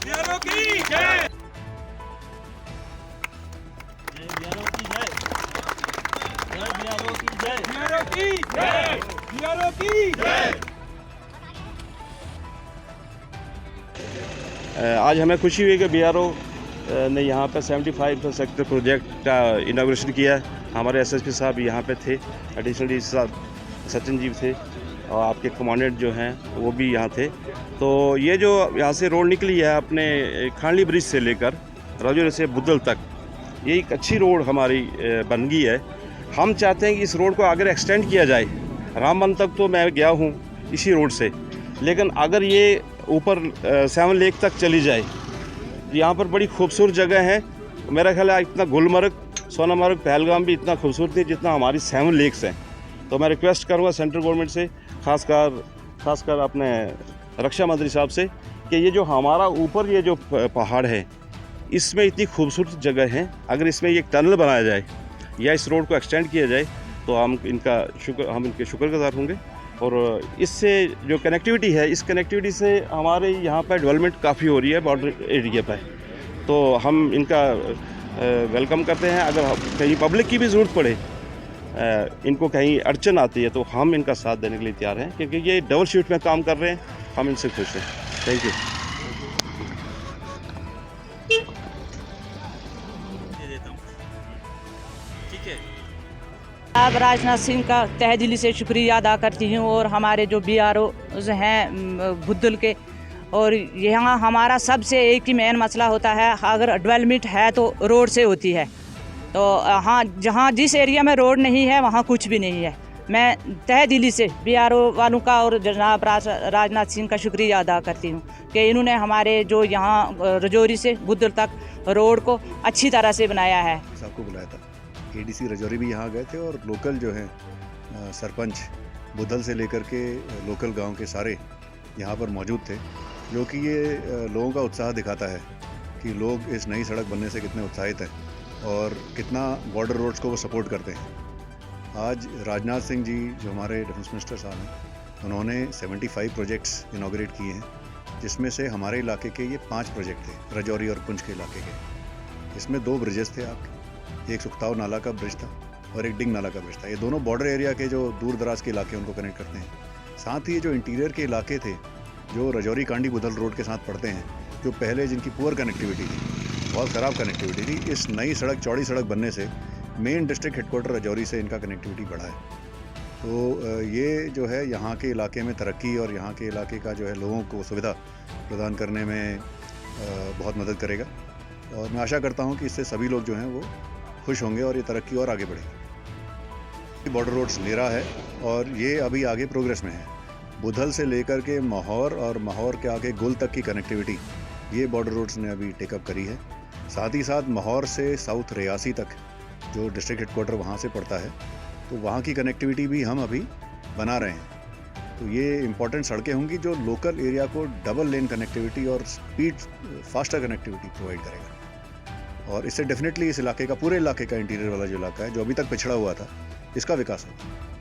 बिहारों की जय। बिहारों की जय। जय बिहारों की जय। बिहारों की जय। बिहारों की जय। आज हमें खुशी हुई कि बीआरओ ने यहाँ पे 75 सेक्टर प्रोजेक्ट का इनाग्रेशन किया। हमारे एसएसपी साहब यहाँ पे थे, एडिशनल डीसी साहब सचिन जी थे और आपके कमांडेंट जो हैं वो भी यहाँ थे। तो ये जो यहाँ से रोड निकली है अपने खांडली ब्रिज से लेकर राजौरी से बुद्धल तक, ये एक अच्छी रोड हमारी बन गई है। हम चाहते हैं कि इस रोड को अगर एक्सटेंड किया जाए, रामबन तक तो मैं गया हूँ इसी रोड से, लेकिन अगर ये ऊपर 7 लेक तक चली जाए, यहाँ पर बड़ी खूबसूरत जगह है। मेरा ख्याल है इतना गुलमर्ग, सोनामर्ग, पहलगाम भी इतना खूबसूरत है जितना हमारी 7 लेक्स हैं। तो मैं रिक्वेस्ट करूँगा सेंट्रल गवर्नमेंट से, खासकर अपने रक्षा मंत्री साहब से, कि ये जो हमारा ऊपर ये जो पहाड़ है, इसमें इतनी खूबसूरत जगह है, अगर इसमें एक टनल बनाया जाए या इस रोड को एक्सटेंड किया जाए तो हम इनके शुक्रगुजार होंगे। और इससे जो कनेक्टिविटी है, इस कनेक्टिविटी से हमारे यहाँ पर डेवलपमेंट काफ़ी हो रही है बॉर्डर एरिया पर, तो हम इनका वेलकम करते हैं। अगर कहीं पब्लिक की भी ज़रूरत पड़े, इनको कहीं अड़चन आती है, तो हम इनका साथ देने के लिए तैयार हैं, क्योंकि ये डबल शिफ्ट में काम कर रहे हैं। हम इनसे खुश हैं। Thank you. ठीक है। अब राजनाथ सिंह का तहे दिली से शुक्रिया अदा करती हूँ, और हमारे जो बीआरओ हैं बुद्धल के, और यहाँ हमारा सबसे एक ही मेन मसला होता है, अगर डेवलपमेंट है तो रोड से होती है। तो हाँ, जहाँ जिस एरिया में रोड नहीं है वहाँ कुछ भी नहीं है। मैं तहे दिली से बीआरओ वालों का और जनाब राजनाथ सिंह का शुक्रिया अदा करती हूँ कि इन्होंने हमारे जो यहाँ राजौरी से बुद्धल तक रोड को अच्छी तरह से बनाया है। सबको बुलाया था, एडीसी राजौरी भी यहाँ गए थे, और लोकल जो हैं सरपंच बुद्धल से लेकर के लोकल गांव के सारे यहाँ पर मौजूद थे, जो कि ये लोगों का उत्साह दिखाता है कि लोग इस नई सड़क बनने से कितने उत्साहित हैं और कितना बॉर्डर रोड्स को वो सपोर्ट करते हैं। आज राजनाथ सिंह जी जो हमारे डिफेंस मिनिस्टर साहब हैं, उन्होंने 75 प्रोजेक्ट्स इनॉग्रेट किए हैं, जिसमें से हमारे इलाके के ये 5 प्रोजेक्ट थे, राजौरी और पुंछ के इलाके के। इसमें 2 ब्रिजेस थे आपके, एक सुखताव नाला का ब्रिज था और एक डिंग नाला का ब्रिज था। ये दोनों बॉर्डर एरिया के जो दूर दराज के इलाके उनको कनेक्ट करते हैं। साथ ही जो इंटीरियर के इलाके थे, जो राजौरी कांडी बुद्धल रोड के साथ पड़ते हैं, जो पहले जिनकी पुअर कनेक्टिविटी थी, बहुत ख़राब कनेक्टिविटी थी, इस नई सड़क, चौड़ी सड़क बनने से मेन डिस्ट्रिक्ट हेडक्वार्टर राजौरी से इनका कनेक्टिविटी बढ़ा है। तो ये जो है यहाँ के इलाके में तरक्की और यहाँ के इलाके का जो है लोगों को सुविधा प्रदान करने में बहुत मदद करेगा, और मैं आशा करता हूँ कि इससे सभी लोग जो हैं वो खुश होंगे और ये तरक्की और आगे बढ़ेगी। बॉर्डर रोड्स ले रहा है और ये अभी आगे प्रोग्रेस में है। बुद्धल से लेकर के माहौर और माहौर के आगे गुल तक की कनेक्टिविटी ये बॉर्डर रोड्स ने अभी टेकअप करी है। साथ ही साथ माहौर से साउथ रियासी तक जो डिस्ट्रिक्ट हेडक्वार्टर वहाँ से पड़ता है, तो वहाँ की कनेक्टिविटी भी हम अभी बना रहे हैं। तो ये इम्पॉर्टेंट सड़कें होंगी जो लोकल एरिया को डबल लेन कनेक्टिविटी और स्पीड फास्टर कनेक्टिविटी प्रोवाइड करेगा, और इससे डेफिनेटली इस इलाके का, पूरे इलाके का, इंटीरियर वाला जो इलाका है जो अभी तक पिछड़ा हुआ था, इसका विकास होगा।